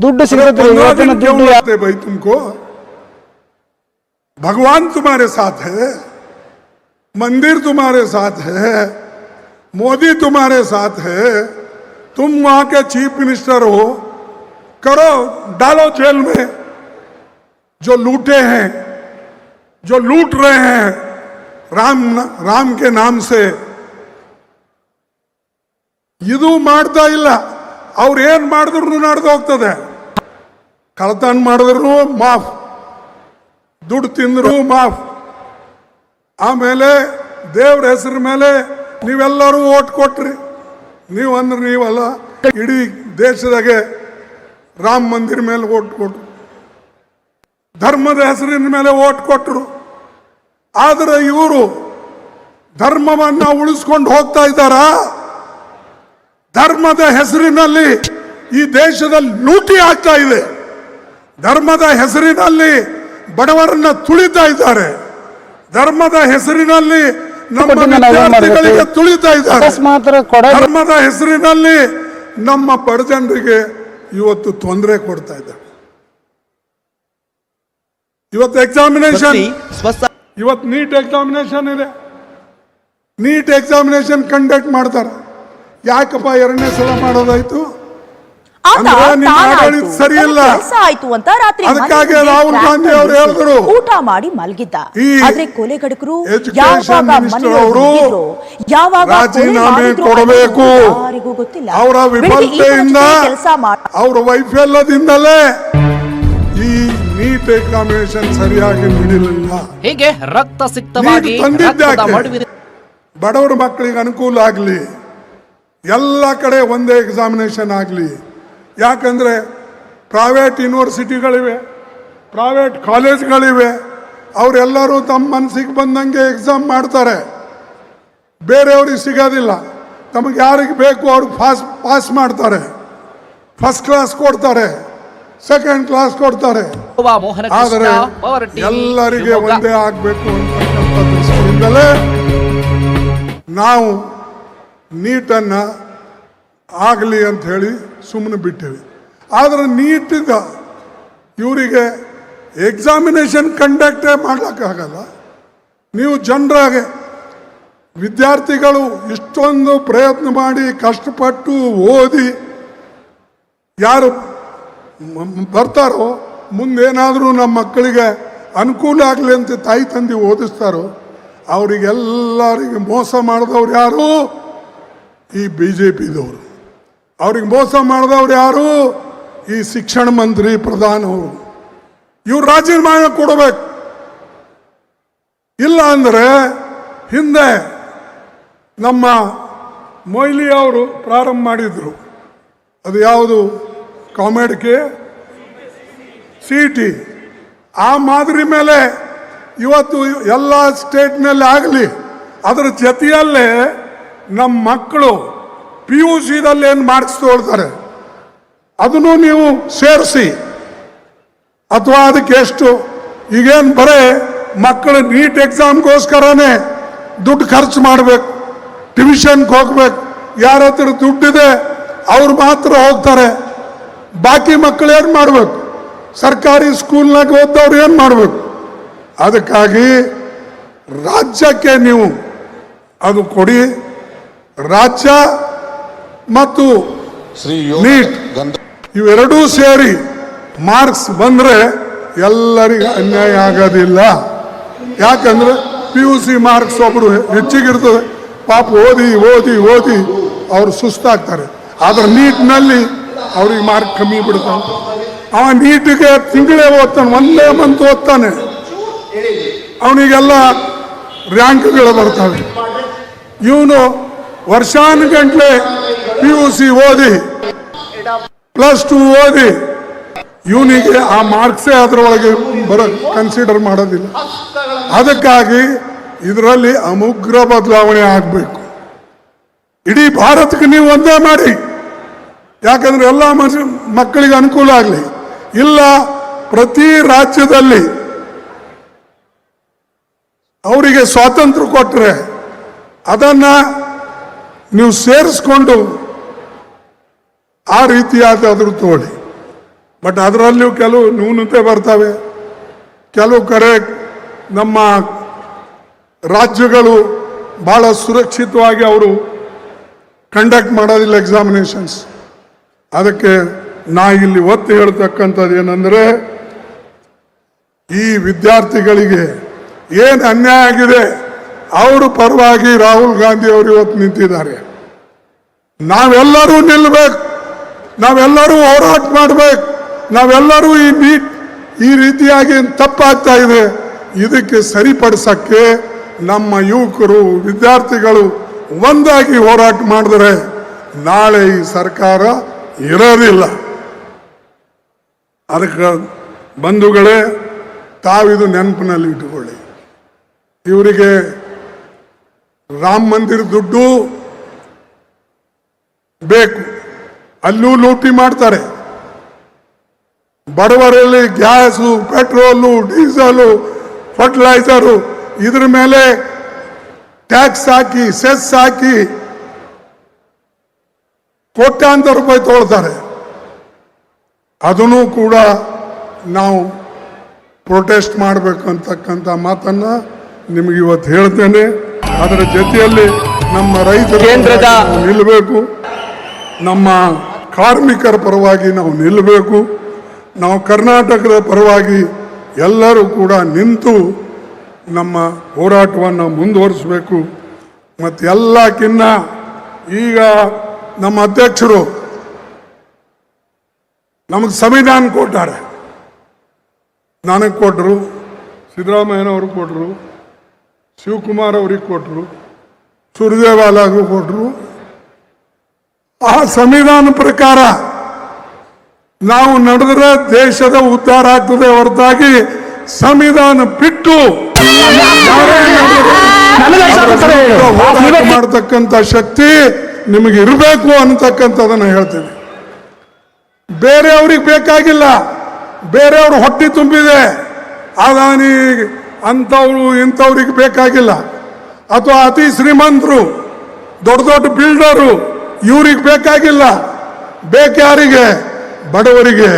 ದುಡ್ಡು ಸಿಗುತ್ತೆ भाई तुमको भगवान तुम्हारे साथ है, मंदिर तुम्हारे साथ है, मोदी तुम्हारे साथ है, तुम वहां के चीफ मिनिस्टर हो, करो, डालो जेल में जो लूटे हैं, जो लूट रहे हैं राम के नाम से. ಇದು ಮಾಡ್ತಾ ಇಲ್ಲ. ಅವ್ರು ಏನ್ ಮಾಡಿದ್ರು ನಡೆದು ಹೋಗ್ತದೆ. ಕಳತನ ಮಾಡಿದ್ರು ಮಾಫ್, ದುಡ್ಡು ತಿಂದ್ರು ಮಾಫ್. ಆಮೇಲೆ ದೇವ್ರ ಹೆಸರ ಮೇಲೆ ನೀವೆಲ್ಲರೂ ಓಟ್ ಕೊಟ್ರಿ. ನೀವು ಅಂದ್ರೆ ನೀವಲ್ಲ, ಇಡೀ ದೇಶದಾಗೆ ರಾಮ ಮಂದಿರ ಮೇಲೆ ಓಟ್ ಕೊಟ್ರು, ಧರ್ಮದ ಹೆಸರಿನ ಮೇಲೆ ಓಟ್ ಕೊಟ್ಟರು. ಆದರೆ ಇವರು ಧರ್ಮವನ್ನ ಉಳಿಸ್ಕೊಂಡು ಹೋಗ್ತಾ ಇದ್ದಾರಾ? ಧರ್ಮದ ಹೆಸರಿನಲ್ಲಿ ಈ ದೇಶದಲ್ಲಿ ಲೂಟಿ ಆಗ್ತಾ ಇದೆ. ಧರ್ಮದ ಹೆಸರಿನಲ್ಲಿ ಬಡವರನ್ನ ತುಳಿತಾ ಇದ್ದಾರೆ. ಧರ್ಮದ ಹೆಸರಿನಲ್ಲಿ ನಮ್ಮ ವಿದ್ಯಾರ್ಥಿಗಳಿಗೆ ತುಳಿತಾ ಇದ್ದಾರೆ. ಧರ್ಮದ ಹೆಸರಿನಲ್ಲಿ ನಮ್ಮ ಬಡ ಜನರಿಗೆ ಇವತ್ತು ತೊಂದರೆ ಕೊಡ್ತಾ ಇದ್ದಾರೆ. ಇವತ್ತು ಎಕ್ಸಾಮಿನೇಷನ್, ಇವತ್ತು ನೀಟ್ ಎಕ್ಸಾಮಿನೇಷನ್ ಇದೆ. ನೀಟ್ ಎಕ್ಸಾಮಿನೇಷನ್ ಕಂಡಕ್ಟ್ ಮಾಡ್ತಾರೆ. ಯಾಕಪ್ಪ ಎರಡನೇ ಸಲ ಮಾಡೋದಾಯ್ತು? ಸರಿ ಇಲ್ಲ. ಅದಕ್ಕಾಗಿ ರಾಹುಲ್ ಗಾಂಧಿ ಅವರು ಹೇಳಿದ್ರು, ಊಟ ಮಾಡಿ ಮಲಗಿದ್ದ, ಆದ್ರೆ ಕೊಲೆಗಡಕರು ಎಜುಕೇಶನ್ ಮಿನಿಸ್ಟರ್ ಅವರು ರಾಜೀನಾಮೆ ಕೊಡಬೇಕು. ಗೊತ್ತಿಲ್ಲ. ಅವರ ವಿಫಲತೆಯಿಂದ, ಅವರ ವೈಫಲ್ಯದಿಂದಲೇ ಈ ನೀಟ್ ಎಕ್ಸಾಮಿನೇಷನ್ ಸರಿಯಾಗಿ ನಡೀಲಿಲ್ಲ. ಹೀಗೆ ರಕ್ತ ಸಿಕ್ತವಾಗಿ ಬಡವರ ಮಕ್ಕಳಿಗೆ ಅನುಕೂಲ ಆಗಲಿ, ಎಲ್ಲ ಕಡೆ ಒಂದೇ ಎಕ್ಸಾಮಿನೇಷನ್ ಆಗಲಿ. ಯಾಕಂದರೆ ಪ್ರೈವೇಟ್ ಯೂನಿವರ್ಸಿಟಿಗಳಿವೆ, ಪ್ರೈವೇಟ್ ಕಾಲೇಜ್ಗಳಿವೆ. ಅವರೆಲ್ಲರೂ ತಮ್ಮ ಮನಸ್ಸಿಗೆ ಬಂದಂಗೆ ಎಕ್ಸಾಮ್ ಮಾಡ್ತಾರೆ. ಬೇರೆಯವ್ರಿಗೆ ಸಿಗೋದಿಲ್ಲ. ತಮಗೆ ಯಾರಿಗೆ ಬೇಕು ಅವ್ರಿಗೆ ಪಾಸ್ ಮಾಡ್ತಾರೆ. ಫಸ್ಟ್ ಕ್ಲಾಸ್ ಕೊಡ್ತಾರೆ, ಸೆಕೆಂಡ್ ಕ್ಲಾಸ್ ಕೊಡ್ತಾರೆ. ಆದರೆ ಎಲ್ಲರಿಗೆ ಒಂದೇ ಆಗಬೇಕು ಅಂತಕ್ಕಂಥ ದೃಷ್ಟಿಯಿಂದಲೇ ನಾವು ನೀಟನ್ನು ಆಗಲಿ ಅಂತ ಹೇಳಿ ಸುಮ್ಮನೆ ಬಿಟ್ಟಿವಿ. ಆದರೆ ನೀಟಿಂದ ಇವರಿಗೆ ಎಕ್ಸಾಮಿನೇಷನ್ ಕಂಡಕ್ಟೇ ಮಾಡೋಕ್ಕಾಗಲ್ಲ. ನೀವು ಜನರಾಗೆ ವಿದ್ಯಾರ್ಥಿಗಳು ಇಷ್ಟೊಂದು ಪ್ರಯತ್ನ ಮಾಡಿ ಕಷ್ಟಪಟ್ಟು ಓದಿ ಯಾರು ಬರ್ತಾರೋ, ಮುಂದೇನಾದರೂ ನಮ್ಮ ಮಕ್ಕಳಿಗೆ ಅನುಕೂಲ ಆಗಲಿ ಅಂತ ತಾಯಿ ತಂದೆ ಓದಿಸ್ತಾರೋ, ಅವರಿಗೆಲ್ಲರಿಗೆ ಮೋಸ ಮಾಡಿದವ್ರು ಯಾರು? ಈ BJPದವರು. ಅವ್ರಿಗೆ ಮೋಸ ಮಾಡಿದವ್ರು ಯಾರು? ಈ ಶಿಕ್ಷಣ ಮಂತ್ರಿ, ಪ್ರಧಾನವರು. ಇವ್ರು ರಾಜೀನಾಮೆ ಕೊಡಬೇಕು. ಇಲ್ಲ ಅಂದರೆ ಹಿಂದೆ ನಮ್ಮ ಮೊಯ್ಲಿ ಅವರು ಪ್ರಾರಂಭ ಮಾಡಿದ್ರು, ಅದು ಯಾವುದು ಕಾಮೆಡ್ಗೆ CET, ಆ ಮಾದರಿ ಮೇಲೆ ಇವತ್ತು ಎಲ್ಲ ಸ್ಟೇಟ್ನಲ್ಲಿ ಆಗಲಿ. ಅದರ ಜೊತೆಯಲ್ಲೇ ನಮ್ಮ ಮಕ್ಕಳು PUCದಲ್ಲಿ ಏನು ಮಾರ್ಕ್ಸ್ ತೊಗೊಳ್ತಾರೆ ಅದನ್ನು ನೀವು ಸೇರಿಸಿ, ಅಥವಾ ಅದಕ್ಕೆ ಎಷ್ಟು, ಈಗೇನು ಬರೇ ಮಕ್ಕಳು ನೀಟ್ ಎಕ್ಸಾಮ್ಗೋಸ್ಕರನೇ ದುಡ್ಡು ಖರ್ಚು ಮಾಡಬೇಕು, ಟ್ಯೂಷನ್ಗೆ ಹೋಗ್ಬೇಕು. ಯಾರ ಹತ್ರ ದುಡ್ಡಿದೆ ಅವ್ರು ಮಾತ್ರ ಹೋಗ್ತಾರೆ. ಬಾಕಿ ಮಕ್ಕಳು ಏನು ಮಾಡಬೇಕು? ಸರ್ಕಾರಿ ಸ್ಕೂಲ್ನಾಗ ಓದ್ದವ್ರು ಏನು ಮಾಡಬೇಕು? ಅದಕ್ಕಾಗಿ ರಾಜ್ಯಕ್ಕೆ ನೀವು ಅದು ಕೊಡಿ. ರಾಜ್ಯ ಮತ್ತು ನೀಟ್ ಇವೆರಡೂ ಸೇರಿ ಮಾರ್ಕ್ಸ್ ಬಂದರೆ ಎಲ್ಲರಿಗೂ ಅನ್ಯಾಯ ಆಗೋದಿಲ್ಲ. ಯಾಕಂದ್ರೆ PUC ಮಾರ್ಕ್ಸ್ ಒಬ್ರು ಹೆಚ್ಚಿಗಿರ್ತದೆ, ಪಾಪ ಓದಿ ಓದಿ ಓದಿ ಅವರು ಸುಸ್ತಾಗ್ತಾರೆ. ಆದ್ರೆ ನೀಟ್ನಲ್ಲಿ ಅವ್ರಿಗೆ ಮಾರ್ಕ್ ಕಮ್ಮಿ ಬಿಡ್ತಾನೆ. ಅವ ನೀಟಿಗೆ ತಿಂಗಳೇ ಓದ್ತಾನೆ, ಒಂದೇ ಮಂತ್ ಓದ್ತಾನೆ, ಅವನಿಗೆಲ್ಲ ರ್ಯಾಂಕ್ಗಳು ಬರ್ತವೆ. ಇವನು ವರ್ಷಾನುಗಂಟ್ಲೆ PUC ಓದಿ +2 ಓದಿ ಇವನಿಗೆ ಆ ಮಾರ್ಕ್ಸೇ ಅದರೊಳಗೆ ಕನ್ಸಿಡರ್ ಮಾಡೋದಿಲ್ಲ. ಅದಕ್ಕಾಗಿ ಇದರಲ್ಲಿ ಅಮುಗ್ರ ಬದಲಾವಣೆ ಆಗಬೇಕು. ಇಡೀ ಭಾರತಕ್ಕೆ ನೀವು ಒಂದೇ ಮಾಡಿ, ಯಾಕಂದ್ರೆ ಎಲ್ಲ ಮಕ್ಕಳಿಗೆ ಅನುಕೂಲ ಆಗಲಿ. ಇಲ್ಲ, ಪ್ರತಿ ರಾಜ್ಯದಲ್ಲಿ ಅವರಿಗೆ ಸ್ವಾತಂತ್ರ್ಯ ಕೊಟ್ಟರೆ ಅದನ್ನ ನೀವು ಸೇರಿಸ್ಕೊಂಡು ಆ ರೀತಿಯಾದರೂ ತಗೊಳ್ಳಿ. ಬಟ್ ಅದರಲ್ಲಿಯೂ ಕೆಲವು ನ್ಯೂನತೆ ಬರ್ತವೆ. ಕೆಲವು ಕಡೆ ನಮ್ಮ ರಾಜ್ಯಗಳು ಭಾಳ ಸುರಕ್ಷಿತವಾಗಿ ಅವರು ಕಂಡಕ್ಟ್ ಮಾಡೋದಿಲ್ಲ ಎಕ್ಸಾಮಿನೇಷನ್ಸ್. ಅದಕ್ಕೆ ನಾ ಇಲ್ಲಿ ಒತ್ತಿ ಹೇಳ್ತಕ್ಕಂಥದ್ದು ಏನಂದರೆ, ಈ ವಿದ್ಯಾರ್ಥಿಗಳಿಗೆ ಏನು ಅನ್ಯಾಯ ಆಗಿದೆ ಅವರು ಪರವಾಗಿ ರಾಹುಲ್ ಗಾಂಧಿ ಅವರು ಇವತ್ತು ನಿಂತಿದ್ದಾರೆ. ನಾವೆಲ್ಲರೂ ನಿಲ್ಲಬೇಕು, ನಾವೆಲ್ಲರೂ ಹೋರಾಟ ಮಾಡಬೇಕು, ನಾವೆಲ್ಲರೂ ಈ ನೀಟ್ ಈ ರೀತಿಯಾಗಿ ತಪ್ಪಾಗ್ತಾ ಇದೆ, ಇದಕ್ಕೆ ಸರಿಪಡಿಸಕ್ಕೆ ನಮ್ಮ ಯುವಕರು ವಿದ್ಯಾರ್ಥಿಗಳು ಒಂದಾಗಿ ಹೋರಾಟ ಮಾಡಿದ್ರೆ ನಾಳೆ ಈ ಸರ್ಕಾರ ಇರೋದಿಲ್ಲ. ಅದಕ್ಕೆ ಬಂಧುಗಳೇ, ತಾವಿದು ನೆನಪಿನಲ್ಲಿ ಇಟ್ಟುಕೊಳ್ಳಿ. ಇವರಿಗೆ ರಾಮ ಮಂದಿರ ದುಡ್ಡು ಬೇಕು, ಅಲ್ಲೂ ಲೂಟಿ ಮಾಡ್ತಾರೆ. ಬಡವರಲ್ಲಿ ಗ್ಯಾಸು, ಪೆಟ್ರೋಲು, ಡೀಸಲು, ಫರ್ಟಿಲೈಸರು ಇದ್ರ ಮೇಲೆ ಟ್ಯಾಕ್ಸ್ ಹಾಕಿ ಸೆಸ್ ಹಾಕಿ ಕೋಟ್ಯಾಂತರ ರೂಪಾಯಿ ತಗೊಳ್ತಾರೆ. ಅದನ್ನು ಕೂಡ ನಾವು ಪ್ರೊಟೆಸ್ಟ್ ಮಾಡಬೇಕು ಅಂತಕ್ಕಂಥ ಮಾತನ್ನ ನಿಮಗೆ ಇವತ್ತು ಹೇಳ್ತೇನೆ. ಅದರ ಜೊತೆಯಲ್ಲಿ ನಮ್ಮ ರೈತರ ನಿಲ್ಲಬೇಕು, ನಮ್ಮ ಕಾರ್ಮಿಕರ ಪರವಾಗಿ ನಾವು ನಿಲ್ಲಬೇಕು, ನಾವು ಕರ್ನಾಟಕದ ಪರವಾಗಿ ಎಲ್ಲರೂ ಕೂಡ ನಿಂತು ನಮ್ಮ ಹೋರಾಟವನ್ನು ಮುಂದುವರಿಸಬೇಕು. ಮತ್ತು ಎಲ್ಲಕ್ಕಿನ್ನ ಈಗ ನಮ್ಮ ಅಧ್ಯಕ್ಷರು ನಮಗೆ ಸಂವಿಧಾನ ಕೊಟ್ಟಾರೆ. ನನಗೆ ಕೊಟ್ಟರು, ಸಿದ್ದರಾಮಯ್ಯನವರು ಕೊಟ್ಟರು, ಶಿವಕುಮಾರ್ ಅವ್ರಿಗೆ ಕೊಟ್ಟರು, ಸುರ್ಜೇವಾಲಾಗೂ ಕೊಟ್ಟರು. ಆ ಸಂವಿಧಾನ ಪ್ರಕಾರ ನಾವು ನಡೆದ್ರೆ ದೇಶದ ಉದ್ಧಾರ ಆಗ್ತದೆ ಹೊರತಾಗಿ ಸಂವಿಧಾನ ಬಿಟ್ಟು ಹೋರಾಟ ಮಾಡತಕ್ಕಂಥ ಶಕ್ತಿ ನಿಮಗೆ ಇರಬೇಕು ಅನ್ನತಕ್ಕಂಥದನ್ನ ಹೇಳ್ತೇನೆ. ಬೇರೆಯವ್ರಿಗೆ ಬೇಕಾಗಿಲ್ಲ, ಬೇರೆಯವ್ರ ಹೊಟ್ಟೆ ತುಂಬಿದೆ, ಅದಾನಿ ಅಂಥವ್ರು ಇಂಥವ್ರಿಗೆ ಬೇಕಾಗಿಲ್ಲ. ಅಥವಾ ಅತಿ ಶ್ರೀಮಂತರು, ದೊಡ್ಡ ದೊಡ್ಡ ಬಿಲ್ಡರು, ಇವ್ರಿಗೆ ಬೇಕಾಗಿಲ್ಲ. ಯಾರಿಗೆ? ಬಡವರಿಗೆ,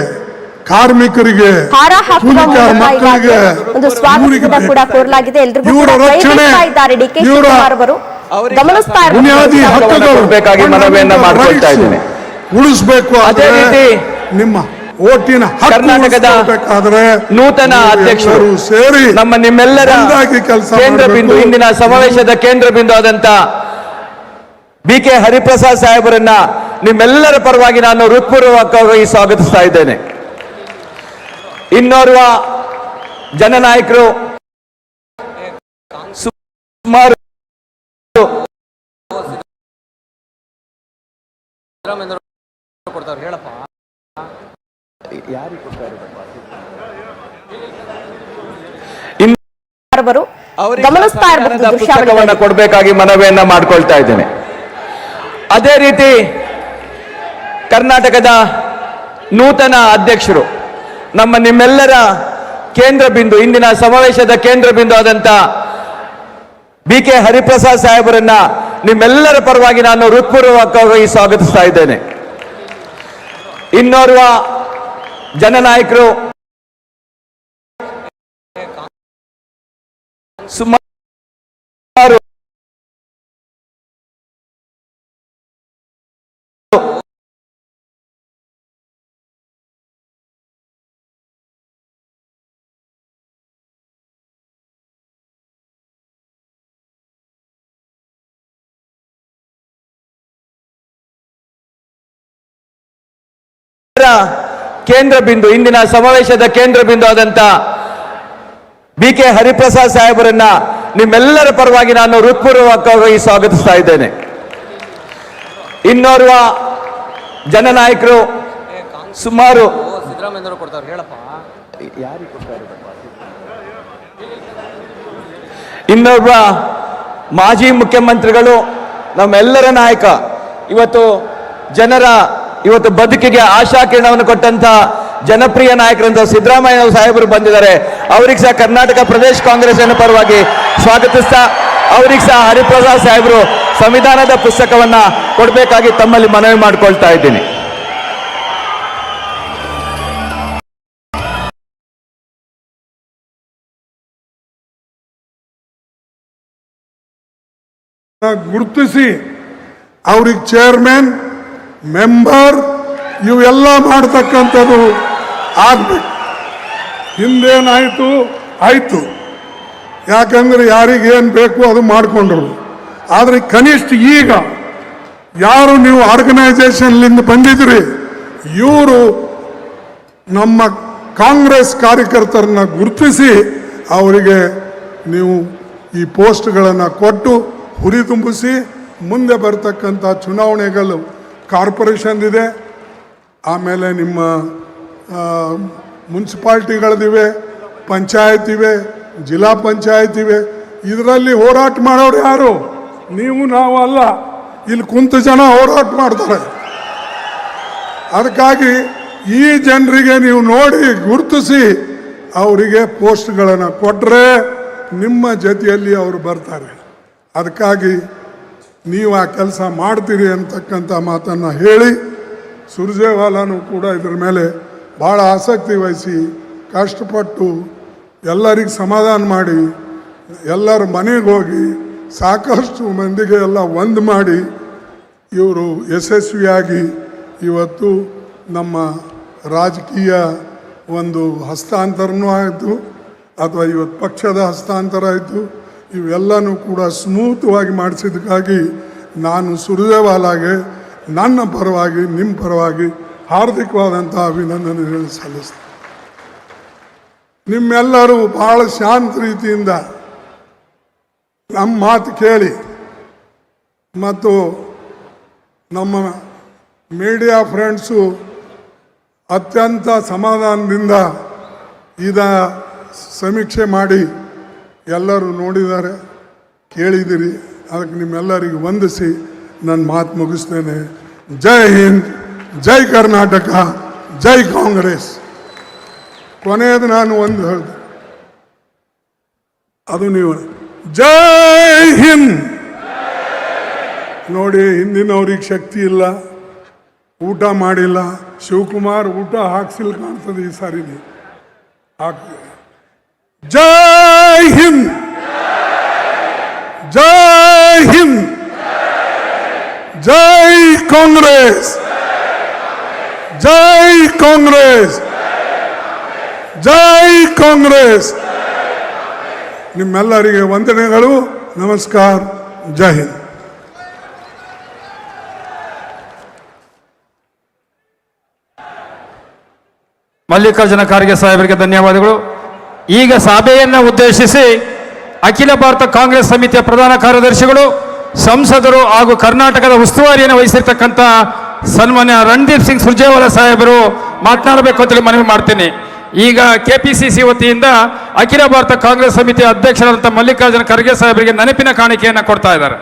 ಕಾರ್ಮಿಕರಿಗೆ, ಹಾರ ಹಾಕುವ ಮಕ್ಕಳಿಗೆ, ಒಂದು ಸ್ವಾಗತ ಕೂಡ ಕೋರಲಾಗಿದೆ. ಎಲ್ಲರಿಗೂ ಇವರ ರಕ್ಷಣೆ, ಇವರ ಬುನಿಯಾದಿ ಹಕ್ಕುಗಳು ಬೇಕಾಗಿ ಮನವಿಯನ್ನ ಮಾಡ್ಕೊಳ್ತಾ ಇದ್ದೇನೆ. ಉಳಿಸಬೇಕು. ಅದೇ ರೀತಿ ನಿಮ್ಮ ಓಟಿನ ಕರ್ನಾಟಕದ ನೂತನ ಅಧ್ಯಕ್ಷರು ಸೇರಿ ನಮ್ಮ ನಿಮ್ಮೆಲ್ಲರ ಕೇಂದ್ರ ಬಿಂದು, ಇಂದಿನ ಸಮಾವೇಶದ ಕೇಂದ್ರ ಬಿಂದು ಆದಂತ BK ಹರಿಪ್ರಸಾದ್ ಸಾಹೇಬರನ್ನ ನಿಮ್ಮೆಲ್ಲರ ಪರವಾಗಿ ನಾನು ಹೃತ್ಪೂರ್ವಕವಾಗಿ ಸ್ವಾಗತಿಸ್ತಾ ಇದ್ದೇನೆ. ಇನ್ನೋರ್ವ ಜನನಾಯಕರು ಸುಮಾರು ಪುಸ್ತಕವನ್ನು ಕೊಡಬೇಕಾಗಿ ಮನವಿಯನ್ನ ಮಾಡ್ಕೊಳ್ತಾ ಇದ್ದೇನೆ. ಅದೇ ರೀತಿ ಕರ್ನಾಟಕದ ನೂತನ ಅಧ್ಯಕ್ಷರು ನಮ್ಮ ನಿಮ್ಮೆಲ್ಲರ ಕೇಂದ್ರ ಬಿಂದು, ಇಂದಿನ ಸಮಾವೇಶದ ಕೇಂದ್ರ ಬಿಂದು ಆದಂತ BK ಹರಿಪ್ರಸಾದ್ ಸಾಹೇಬರನ್ನ ನಿಮ್ಮೆಲ್ಲರ ಪರವಾಗಿ ನಾನು ಹೃತ್ಪೂರ್ವಕವಾಗಿ ಸ್ವಾಗತಿಸ್ತಾ ಇದ್ದೇನೆ. ಇನ್ನೋರ್ವ ಜನನಾಯಕರು ಸುಮಾರು ಕೇಂದ್ರ ಬಿಂದು, ಇಂದಿನ ಸಮಾವೇಶದ ಕೇಂದ್ರ ಬಿಂದು ಆದಂತ ಬಿ.ಕೆ. ಹರಿಪ್ರಸಾದ್ ಸಾಹೇಬರನ್ನ ನಿಮ್ಮೆಲ್ಲರ ಪರವಾಗಿ ನಾನು ಹೃತ್ಪೂರ್ವಕವಾಗಿ ಸ್ವಾಗತಿಸ್ತಾ ಇದ್ದೇನೆ. ಇನ್ನೋರ್ವ ಜನನಾಯಕರು ಸುಮಾರು ಇನ್ನೊಬ್ಬ ಮಾಜಿ ಮುಖ್ಯಮಂತ್ರಿಗಳು, ನಮ್ಮೆಲ್ಲರ ನಾಯಕ, ಇವತ್ತು ಬದುಕಿಗೆ ಆಶಾ ಕಿರಣವನ್ನು ಕೊಟ್ಟಂತ ಜನಪ್ರಿಯ ನಾಯಕರಂತ ಸಿದ್ದರಾಮಯ್ಯ ಸಾಹೇಬರು ಬಂದಿದ್ದಾರೆ. ಅವ್ರಿಗೆ ಸಹ ಕರ್ನಾಟಕ ಪ್ರದೇಶ ಕಾಂಗ್ರೆಸ್ ಪರವಾಗಿ ಸ್ವಾಗತಿಸ್ತಾ, ಅವ್ರಿಗೆ ಸಹ ಹರಿಪ್ರಸಾದ್ ಸಾಹೇಬರು ಸಂವಿಧಾನದ ಪುಸ್ತಕವನ್ನ ಕೊಡಬೇಕಾಗಿ ತಮ್ಮಲ್ಲಿ ಮನವಿ ಮಾಡಿಕೊಳ್ತಾ ಇದ್ದೀನಿ. ಗುರುತಿಸಿ ಅವ್ರಿಗೆ ಚೇರ್ಮನ್, ಮೆಂಬರ್ ಇವೆಲ್ಲ ಮಾಡ್ತಕ್ಕಂಥದ್ದು ಆಗ್ಬೇಕು. ಹಿಂದೇನಾಯಿತು ಆಯಿತು, ಯಾಕಂದ್ರೆ ಯಾರಿಗೇನು ಬೇಕು ಅದು ಮಾಡಿಕೊಂಡ್ರು. ಆದರೆ ಕನಿಷ್ಠ ಈಗ ಯಾರು ನೀವು ಆರ್ಗನೈಸೇಷನ್ಲಿಂದ ಬಂದಿದ್ರಿ, ಇವರು ನಮ್ಮ ಕಾಂಗ್ರೆಸ್ ಕಾರ್ಯಕರ್ತರನ್ನ ಗುರುತಿಸಿ ಅವರಿಗೆ ನೀವು ಈ ಪೋಸ್ಟ್ಗಳನ್ನು ಕೊಟ್ಟು ಹುರಿದುಂಬಿಸಿ ಮುಂದೆ ಬರ್ತಕ್ಕಂಥ ಚುನಾವಣೆಗಳು ಕಾರ್ಪೊರೇಷನ್ ಇದೆ, ಆಮೇಲೆ ನಿಮ್ಮ ಮುನ್ಸಿಪಾಲ್ಟಿಗಳದಿವೆ, ಪಂಚಾಯತ್ ಇವೆ, ಜಿಲ್ಲಾ ಪಂಚಾಯತ್ ಇವೆ. ಇದರಲ್ಲಿ ಹೋರಾಟ ಮಾಡೋರು ಯಾರು? ನೀವು ನಾವು ಅಲ್ಲ, ಇಲ್ಲಿ ಕುಂತ ಜನ ಹೋರಾಟ ಮಾಡ್ತಾರೆ. ಅದಕ್ಕಾಗಿ ಈ ಜನರಿಗೆ ನೀವು ನೋಡಿ ಗುರುತಿಸಿ ಅವರಿಗೆ ಪೋಸ್ಟ್ಗಳನ್ನು ಕೊಟ್ಟರೆ ನಿಮ್ಮ ಜೊತೆಯಲ್ಲಿ ಅವರು ಬರ್ತಾರೆ. ಅದಕ್ಕಾಗಿ ನೀವು ಆ ಕೆಲಸ ಮಾಡ್ತೀರಿ ಅಂತಕ್ಕಂಥ ಮಾತನ್ನು ಹೇಳಿ, ಸುರ್ಜೇವಾಲಾನು ಕೂಡ ಇದ್ರ ಮೇಲೆ ಭಾಳ ಆಸಕ್ತಿ ವಹಿಸಿ ಕಷ್ಟಪಟ್ಟು ಎಲ್ಲರಿಗೆ ಸಮಾಧಾನ ಮಾಡಿ ಎಲ್ಲರ ಮನೆಗೆ ಹೋಗಿ ಸಾಕಷ್ಟು ಮಂದಿಗೆ ಎಲ್ಲ ಒಂದು ಮಾಡಿ ಇವರು ಯಶಸ್ವಿಯಾಗಿ ಇವತ್ತು ನಮ್ಮ ರಾಜಕೀಯ ಒಂದು ಹಸ್ತಾಂತರನೂ ಆಯಿತು, ಅಥವಾ ಇವತ್ತು ಪಕ್ಷದ ಹಸ್ತಾಂತರ ಆಯಿತು. ಇವೆಲ್ಲನೂ ಕೂಡ ಸ್ಮೂತ್ವಾಗಿ ಮಾಡಿಸಿದ್ದಕ್ಕಾಗಿ ನಾನು ಸುರ್ಜೇವಾಲಾಗೆ ನನ್ನ ಪರವಾಗಿ ನಿಮ್ಮ ಪರವಾಗಿ ಹಾರ್ದಿಕವಾದಂಥ ಅಭಿನಂದನೆಗಳನ್ನು ಸಲ್ಲಿಸ್ತೀನಿ. ನಿಮ್ಮೆಲ್ಲರೂ ಭಾಳ ಶಾಂತ ರೀತಿಯಿಂದ ನಮ್ಮ ಮಾತು ಕೇಳಿ ಮತ್ತು ನಮ್ಮ ಮೀಡಿಯಾ ಫ್ರೆಂಡ್ಸು ಅತ್ಯಂತ ಸಮಾಧಾನದಿಂದ ಸಮೀಕ್ಷೆ ಮಾಡಿ ಎಲ್ಲರೂ ನೋಡಿದ್ದಾರೆ, ಕೇಳಿದ್ದೀರಿ. ಅದಕ್ಕೆ ನಿಮ್ಮೆಲ್ಲರಿಗೂ ವಂದಿಸಿ ನನ್ನ ಮಾತು ಮುಗಿಸ್ತೇನೆ. ಜೈ ಹಿಂದ್, ಜೈ ಕರ್ನಾಟಕ, ಜೈ ಕಾಂಗ್ರೆಸ್. ಕೊನೆಯದು ನಾನು ಒಂದು ಹೇಳಿದೆ, ಅದು ನೀವು ಜೈ ಹಿಂದ್ ನೋಡಿ. ಹಿಂದಿನವ್ರಿಗೆ ಶಕ್ತಿ ಇಲ್ಲ, ಊಟ ಮಾಡಿಲ್ಲ. ಶಿವಕುಮಾರ್ ಊಟ ಹಾಕ್ಸಿಲ್ ಕಾಣ್ತದೆ ಈ ಸಾರಿ ಹಾಕಿ. ಜೈ ಹಿಂದ್, ಜೈ ಹಿಂದ್, ಜೈ ಕಾಂಗ್ರೆಸ್, ಜೈ ಕಾಂಗ್ರೆಸ್, ಜೈ ಕಾಂಗ್ರೆಸ್. ನಿಮ್ಮೆಲ್ಲರಿಗೆ ವಂದನೆಗಳು, ನಮಸ್ಕಾರ, ಜೈ ಹಿಂದ್. ಮಲ್ಲಿಕಾರ್ಜುನ ಖರ್ಗೆ ಸಾಹೇಬರಿಗೆ ಧನ್ಯವಾದಗಳು. ಈಗ ಸಭೆಯನ್ನು ಉದ್ದೇಶಿಸಿ ಅಖಿಲ ಭಾರತ ಕಾಂಗ್ರೆಸ್ ಸಮಿತಿಯ ಪ್ರಧಾನ ಕಾರ್ಯದರ್ಶಿಗಳು, ಸಂಸದರು ಹಾಗೂ ಕರ್ನಾಟಕದ ಉಸ್ತುವಾರಿಯನ್ನು ವಹಿಸಿರ್ತಕ್ಕಂಥ ಸನ್ಮಾನ್ಯ ರಣದೀಪ್ ಸಿಂಗ್ ಸುರ್ಜೇವಾಲಾ ಸಾಹೇಬರು ಮಾತನಾಡಬೇಕು ಅಂತೇಳಿ ಮನವಿ ಮಾಡ್ತೀನಿ. ಈಗ ಕೆಪಿಸಿಸಿ ವತಿಯಿಂದ ಅಖಿಲ ಭಾರತ ಕಾಂಗ್ರೆಸ್ ಸಮಿತಿಯ ಅಧ್ಯಕ್ಷರಾದಂಥ ಮಲ್ಲಿಕಾರ್ಜುನ ಖರ್ಗೆ ಸಾಹೇಬರಿಗೆ ನೆನಪಿನ ಕಾಣಿಕೆಯನ್ನು ಕೊಡ್ತಾ ಇದ್ದಾರೆ.